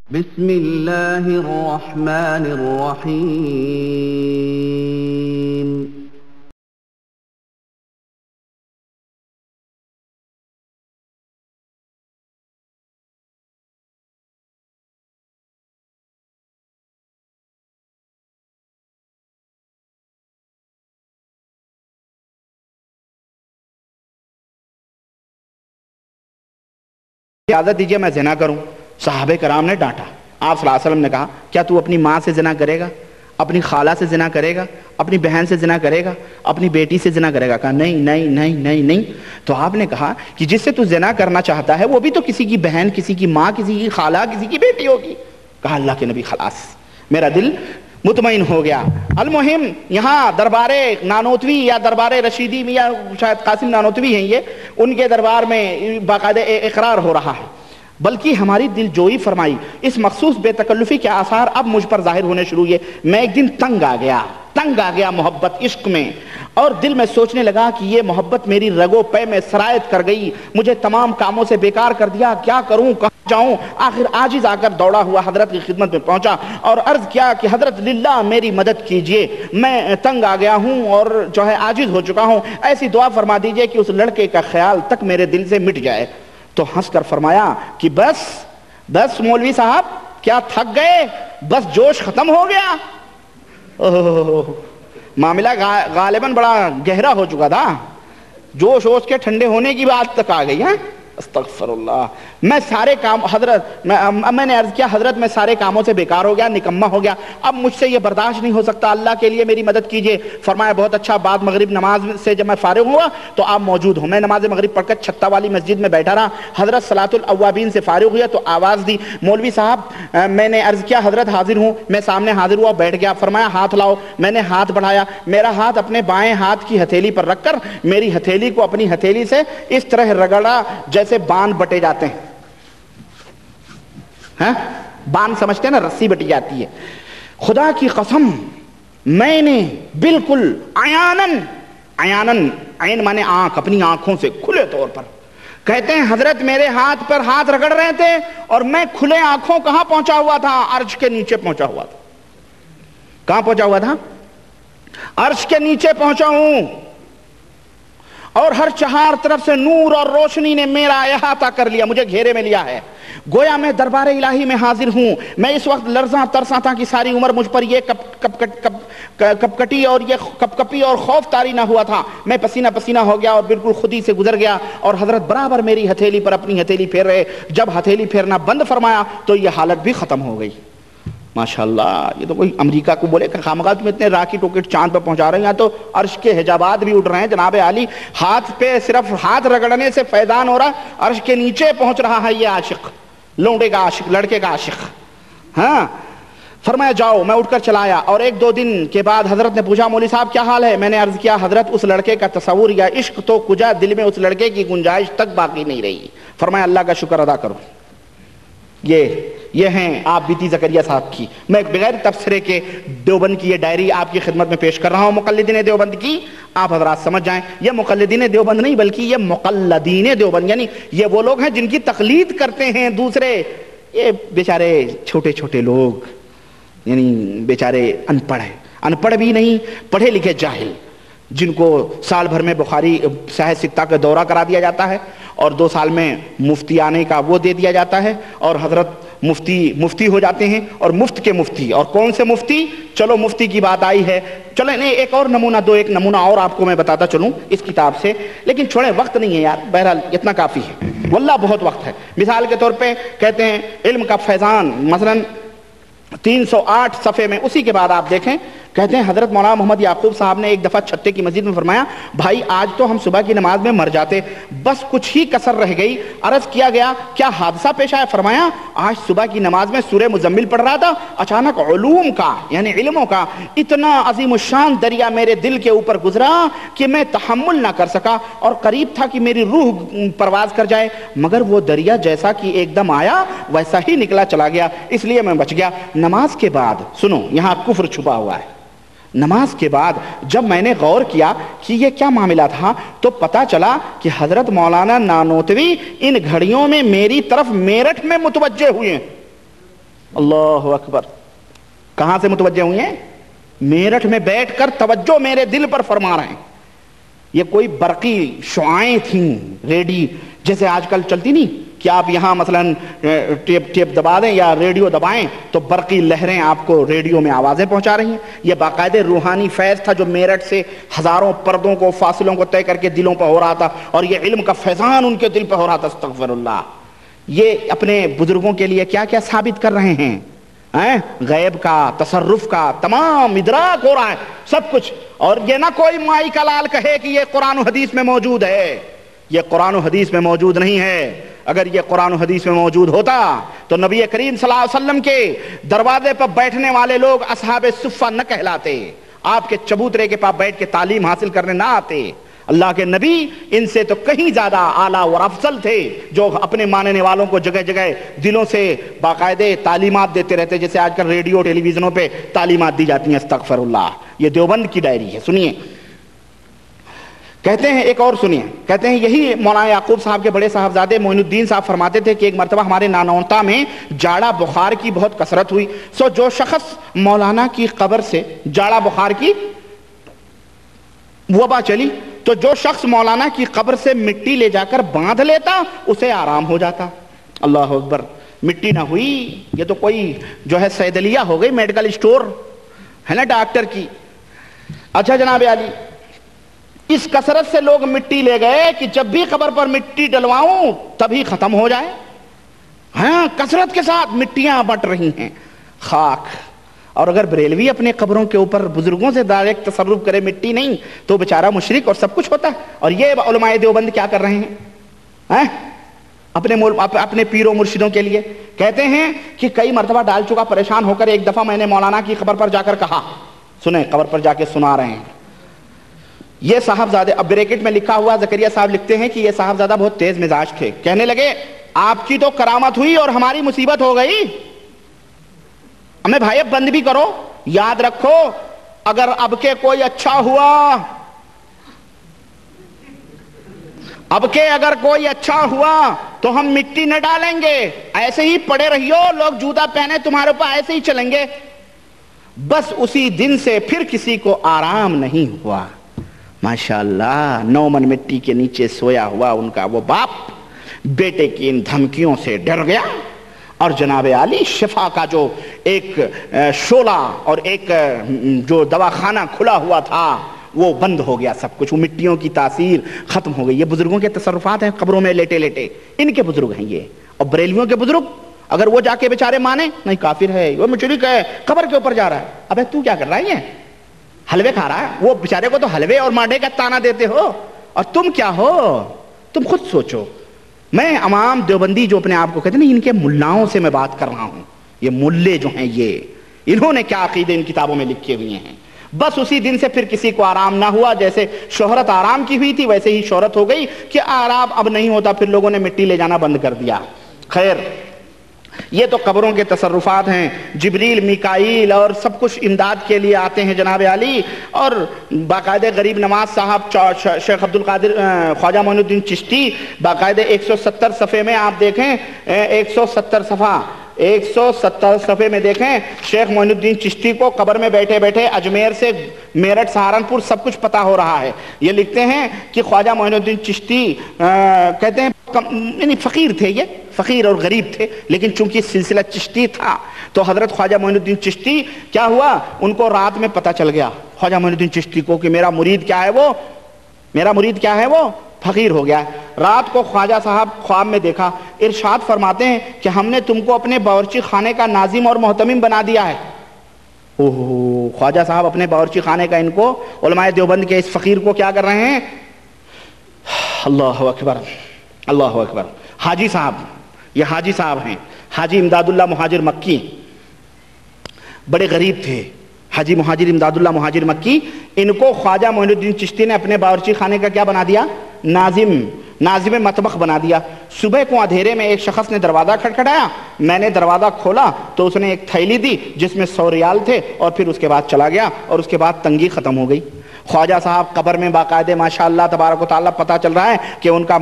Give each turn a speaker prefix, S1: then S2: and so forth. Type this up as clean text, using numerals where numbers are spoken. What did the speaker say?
S1: بسم اللہ الرحمن الرحیم
S2: اجازت دیجئے میں زنا کروں۔ صحابہ کرام نے ڈانٹا۔ آپ صلی اللہ علیہ وسلم نے کہا کیا تو اپنی ماں سے زنا کرے گا، اپنی خالہ سے زنا کرے گا، اپنی بہن سے زنا کرے گا، اپنی بیٹی سے زنا کرے گا؟ کہا نہیں نہیں نہیں نہیں نہیں۔ تو آپ نے کہا کہ جس سے تو زنا کرنا چاہتا ہے وہ بھی تو کسی کی بہن، کسی کی ماں، کسی کی خالہ، کسی کی بیٹی ہوگی۔ کہا اللہ کے نبی خلاص میرا دل مطمئن ہو گیا۔ المہم یہاں دربار نانوتوی یا دربار رشیدی میں، یا شاید قاسم نانوتوی ہیں یہ، ان کے دربار میں باقاعدہ اقرار ہو رہا ہے، بلکہ ہماری دل جوئی فرمائی۔ اس مخصوص بے تکلفی کے آثار اب مجھ پر ظاہر ہونے شروع ہوئے۔ میں ایک دن تنگ آ گیا محبت عشق میں، اور دل میں سوچنے لگا کہ یہ محبت میری رگو پے میں سرایت کر گئی، مجھے تمام کاموں سے بیکار کر دیا، کیا کروں، کہاں جاؤں؟ آخر عاجز آ کر دوڑا ہوا حضرت کی خدمت میں پہنچا اور عرض کیا کہ حضرت للہ میری مدد کیجئے، میں تنگ آ گیا ہوں اور جو ہے عاجز ہو چکا ہوں، ایسی دعا فرما دیجئے کہ اس لڑکے کا خیال تک میرے دل سے مٹ جائے۔ تو ہنس کر فرمایا کہ بس مولوی صاحب کیا تھک گئے؟ بس جوش ختم ہو گیا؟ معاملہ غالباً بڑا گہرا ہو چکا تھا، جوش کے ٹھنڈے ہونے کی بات تک آ گئی ہے۔ استغفر اللہ۔ میں سارے کام میں نے عرض کیا حضرت میں سارے کاموں سے بیکار ہو گیا، نکمہ ہو گیا، اب مجھ سے یہ برداشت نہیں ہو سکتا، اللہ کے لیے میری مدد کیجئے۔ فرمایا بہت اچھا، بعد مغرب نماز سے جب میں فارغ ہوا تو آپ موجود ہوں۔ میں نماز مغرب پڑھ کر چھتا والی مسجد میں بیٹھا رہا، حضرت صلاۃ الاوابین سے فارغ ہوئے تو آواز دی مولوی صاحب، میں نے عرض کیا حضرت حاضر ہوں، میں سامنے حاضر ہوا، بیٹھ گیا۔ فرمایا ہاتھ لاؤ، میں نے ہاتھ بڑھایا، میرا ہاتھ اپنے بائیں ہاتھ کی ہتھیلی پر رکھ کر میری ہتھیلی کو اپنی ہتھیلی سے اس طرح رگڑا جیسے بان بٹے جاتے ہیں، ہاں بان سمجھتے ہیں نا، رسی بٹی جاتی ہے۔ خدا کی قسم میں نے بالکل عیانن عین مانے آنکھ، اپنی آنکھوں سے کھلے طور پر کہتے ہیں حضرت میرے ہاتھ پر ہاتھ رگڑ رہے تھے اور میں کھلے آنکھوں کہاں پہنچا ہوا تھا؟ عرش کے نیچے پہنچا ہوا تھا۔ کہاں پہنچا ہوا تھا؟ عرش کے نیچے پہنچا ہوں، اور ہر چہار طرف سے نور اور روشنی نے میرا احاطہ کر لیا، مجھے گھیرے میں لیا ہے، گویا میں دربار الہی میں حاضر ہوں۔ میں اس وقت لرزاں ترساں تھا کہ ساری عمر مجھ پر یہ کپکٹی اور یہ کپکپی اور خوف طاری نہ ہوا تھا۔ میں پسینہ پسینہ ہو گیا اور بالکل خودی سے گزر گیا، اور حضرت برابر میری ہتھیلی پر اپنی ہتھیلی پھیر رہے۔ جب ہتھیلی پھیرنا بند فرمایا تو یہ حالت بھی ختم ہو گئی۔ ماشاءاللہ، یہ تو کوئی امریکہ کو بولے کہ خامخواہ تم اتنے راکٹ ٹوکٹ چاند پہ پہنچا رہے ہیں، تو عرش کے حجابات بھی اٹھ رہے ہیں جناب عالی، ہاتھ پہ صرف ہاتھ رگڑنے سے فیضان ہو رہا، عرش کے نیچے پہنچ رہا ہے یہ عاشق، لونڈے کا عاشق، لڑکے کا عاشق۔ ہاں فرمایا جاؤ، میں اٹھ کر چلا آیا، اور ایک دو دن کے بعد حضرت نے پوچھا مولوی صاحب کیا حال ہے؟ میں نے عرض کیا حضرت اس لڑکے کا تصور یا عشق تو کجا دل میں اس لڑکے کی گنجائش تک باقی نہیں رہی۔ فرمایا اللہ کا شکر ادا کرو، یہ ہیں آپ بیتی زکریا صاحب کی۔ میں بغیر تبصرے کے دیوبند کی یہ ڈائری آپ کی خدمت میں پیش کر رہا ہوں، مقلدین دیوبند کی، آپ حضرات سمجھ جائیں یہ مقلدین دیوبند نہیں بلکہ یہ مقلدین دیوبند، یعنی یہ وہ لوگ ہیں جن کی تقلید کرتے ہیں دوسرے، یہ بیچارے چھوٹے چھوٹے لوگ، یعنی بیچارے ان پڑھ بھی نہیں، پڑھے لکھے جاہل، جن کو سال بھر میں بخاری صحیح ستہ کا دورہ کرا دیا جاتا ہے اور 2 سال میں مفتی آنے کا وہ دے دیا جاتا ہے، اور حضرت مفتی ہو جاتے ہیں، اور مفت کے مفتی، اور کون سے مفتی؟ چلو مفتی کی بات آئی ہے، چلو ایک اور نمونہ دو، ایک نمونہ اور آپ کو میں بتاتا چلوں اس کتاب سے، لیکن چھوڑیں وقت نہیں ہے یار، بہرحال اتنا کافی ہے، واللہ بہت وقت ہے۔ مثال کے طور پہ کہتے ہیں علم کا فیضان، مثلا 308 صفحے میں، اسی کے بعد آپ دیکھیں کہتے ہیں حضرت مولانا محمد یعقوب صاحب نے ایک دفعہ چھتے کی مسجد میں فرمایا بھائی آج تو ہم صبح کی نماز میں مر جاتے، بس کچھ ہی کسر رہ گئی۔ عرض کیا گیا کیا حادثہ پیش آیا؟ فرمایا آج صبح کی نماز میں سورہ مزمل پڑھ رہا تھا، اچانک علوم کا یعنی علموں کا اتنا عظیم الشان دریا میرے دل کے اوپر گزرا کہ میں تحمل نہ کر سکا، اور قریب تھا کہ میری روح پرواز کر جائے، مگر وہ دریا جیسا کہ ایک دم آیا ویسا ہی نکلا چلا گیا، اس لیے میں بچ گیا۔ نماز کے بعد سنو، یہاں کفر چھپا ہوا ہے، نماز کے بعد جب میں نے غور کیا کہ یہ کیا معاملہ تھا تو پتا چلا کہ حضرت مولانا نانوتوی ان گھڑیوں میں میری طرف میرٹھ میں متوجہ ہوئے ہیں۔ اللہ اکبر. کہاں سے متوجہ ہوئی ہیں؟ میرٹھ میں بیٹھ کر توجہ میرے دل پر فرما رہے ہیں. یہ کوئی برقی شعاعیں تھیں ریڈی جیسے آج کل چلتی نہیں کہ آپ یہاں مثلا ٹیپ دبا دیں یا ریڈیو دبائیں تو برقی لہریں آپ کو ریڈیو میں آوازیں پہنچا رہی ہیں. یہ باقاعدہ روحانی فیض تھا جو میرٹھ سے ہزاروں پردوں کو فاصلوں کو طے کر کے دلوں پہ ہو رہا تھا, اور یہ علم کا فیضان ان کے دل پہ ہو رہا تھا. استغفر اللہ. یہ اپنے بزرگوں کے لیے کیا کیا ثابت کر رہے ہیں, غیب کا, تصرف کا, تمام ادراک ہو رہا ہے سب کچھ. اور یہ نہ کوئی مائی کا لال کہے کہ یہ قرآن و حدیث میں موجود ہے. یہ قرآن و حدیث میں موجود نہیں ہے. اگر یہ قرآن و حدیث میں موجود ہوتا تو نبی کریم صلی اللہ علیہ وسلم کے دروازے پر بیٹھنے والے لوگ اصحاب صفہ نہ کہلاتے, آپ کے چبوترے کے پاس بیٹھ کے تعلیم حاصل کرنے نہ آتے. اللہ کے نبی ان سے تو کہیں زیادہ اعلیٰ اور افضل تھے, جو اپنے ماننے والوں کو جگہ جگہ دلوں سے باقاعدہ تعلیمات دیتے رہتے, جیسے آج کل ریڈیو ٹیلی ویژنوں پہ تعلیمات دی جاتی ہیں. استغفر اللہ. یہ دیوبند کی ڈائری ہے, سنیے. کہتے ہیں ایک اور سنیے, کہتے ہیں یہی مولانا یعقوب صاحب کے بڑے صاحبزادے معین الدین صاحب فرماتے تھے کہ ایک مرتبہ ہمارے نانوتا میں جاڑا بخار کی بہت کثرت ہوئی. سو جو شخص مولانا کی قبر سے جاڑا بخار کی وبا چلی تو جو شخص مولانا کی قبر سے مٹی لے جا کر باندھ لیتا اسے آرام ہو جاتا. اللہ اکبر. مٹی نہ ہوئی, یہ تو کوئی جو ہے صیدلیہ ہو گئی, میڈیکل اسٹور ہے نا ڈاکٹر کی. اچھا جناب عالی, اس کثرت سے لوگ مٹی لے گئے کہ جب بھی قبر پر مٹی ڈلواؤں تبھی ختم ہو جائے. ہاں, کثرت کے ساتھ مٹیاں بٹ رہی ہیں, خاک. اور اگر بریلوی اپنے قبروں کے اوپر بزرگوں سے ڈائریکٹ تصرف کرے, مٹی نہیں, تو بیچارہ مشرک اور سب کچھ ہوتا ہے. اور یہ علماء دیوبند کیا کر رہے ہیں اپنے پیروں مرشدوں کے لیے؟ کہتے ہیں کہ کئی مرتبہ ڈال چکا, پریشان ہو کر ایک دفعہ میں نے مولانا کی قبر پر جا کر کہا, سنیں قبر پر جا کے سنا رہے ہیں یہ صاحبزادے. اب بریکٹ میں لکھا ہوا زکریا صاحب لکھتے ہیں کہ یہ صاحبزادہ بہت تیز مزاج تھے. کہنے لگے آپ کی تو کرامت ہوئی اور ہماری مصیبت ہو گئی. ہمیں بھائی بند بھی کرو, یاد رکھو اگر اب کے کوئی اچھا ہوا, اب کے اگر کوئی اچھا ہوا تو ہم مٹی نہ ڈالیں گے, ایسے ہی پڑے رہیو, لوگ جوتا پہنے تمہارے اوپر ایسے ہی چلیں گے. بس اسی دن سے پھر کسی کو آرام نہیں ہوا. ماشاءاللہ. 9 من مٹی کے نیچے سویا ہوا ان کا وہ باپ بیٹے کی ان دھمکیوں سے ڈر گیا, اور جناب عالی شفا کا جو ایک شعلہ اور ایک جو دواخانہ کھلا ہوا تھا وہ بند ہو گیا سب کچھ. وہ مٹیوں کی تاثیر ختم ہو گئی. یہ بزرگوں کے تصرفات ہیں قبروں میں لیٹے لیٹے, ان کے بزرگ ہیں یہ. اور بریلویوں کے بزرگ اگر وہ جا کے بیچارے مانے نہیں کافر ہے, وہ مشرک ہے, قبر کے اوپر جا رہا ہے, ابے تو کیا کر رہا ہے, یہ حلوے کھا رہا ہے. وہ بیچارے کو تو حلوے اور مانڈے کا تانا دیتے ہو, اور تم کیا ہو, تم خود سوچو. میں عوام دیوبندی جو اپنے آپ کو کہتے ہیں ان کے ملاؤں سے میں بات کر رہا ہوں. یہ ملے جو ہیں یہ انہوں نے کیا عقیدے ان کتابوں میں لکھے ہوئے ہیں. بس اسی دن سے پھر کسی کو آرام نہ ہوا. جیسے شہرت آرام کی ہوئی تھی ویسے ہی شہرت ہو گئی کہ آرام اب نہیں ہوتا, پھر لوگوں نے مٹی لے جانا بند کر دیا. خیر, یہ تو قبروں کے تصرفات ہیں. جبریل میکائیل اور سب کچھ امداد کے لیے آتے ہیں جناب عالی. اور باقاعدہ غریب نواز صاحب, شیخ عبد القادر خواجہ معین الدین چشتی, باقاعدہ 170 صفحے میں آپ دیکھیں, 170 صفحے میں دیکھیں شیخ معین الدین چشتی کو قبر میں بیٹھے بیٹھے اجمیر سے میرٹھ سہارنپور سب کچھ پتا ہو رہا ہے. یہ لکھتے ہیں کہ خواجہ معین الدین چشتی کہتے ہیں یعنی فقیر تھے, یہ فقیر اور غریب تھے, لیکن چونکہ سلسلہ چشتی تھا تو حضرت خواجہ معین الدین چشتی کیا ہوا, ان کو رات میں پتہ چل گیا خواجہ معین الدین چشتی کو کہ میرا مرید کیا ہے, وہ فقیر ہو گیا. رات کو خواجہ صاحب خواب میں دیکھا, ارشاد فرماتے ہیں کہ ہم نے تم کو اپنے باورچی خانے کا ناظم اور محتمم بنا دیا ہے. اوہ, خواجہ صاحب اپنے باورچی خانے کا ان کو, علماء دیوبند کے اس فقیر کو کیا کر رہے ہیں. اللہ اکبر, اللہ اکبر. حاجی صاحب, یہ حاجی صاحب ہیں, حاجی امداد اللہ مہاجر مکی, بڑے غریب تھے. حاجی مہاجر امداد اللہ مہاجر مکی, ان کو خواجہ معین الدین چشتی نے اپنے باورچی خانے کا کیا بنا دیا, ناظم مطبخ بنا دیا. صبح کو اندھیرے میں ایک شخص نے دروازہ کھٹکھٹایا, میں نے دروازہ کھولا تو اس نے ایک تھیلی دی جس میں 100 ریال تھے, اور پھر اس کے بعد چلا گیا, اور اس کے بعد تنگی ختم ہو گئی. خواجہ صاحب قبر میں باقاعدہ ماشاءاللہ تبارک و تعالیٰ پتہ چل رہا ہے کہ ان کا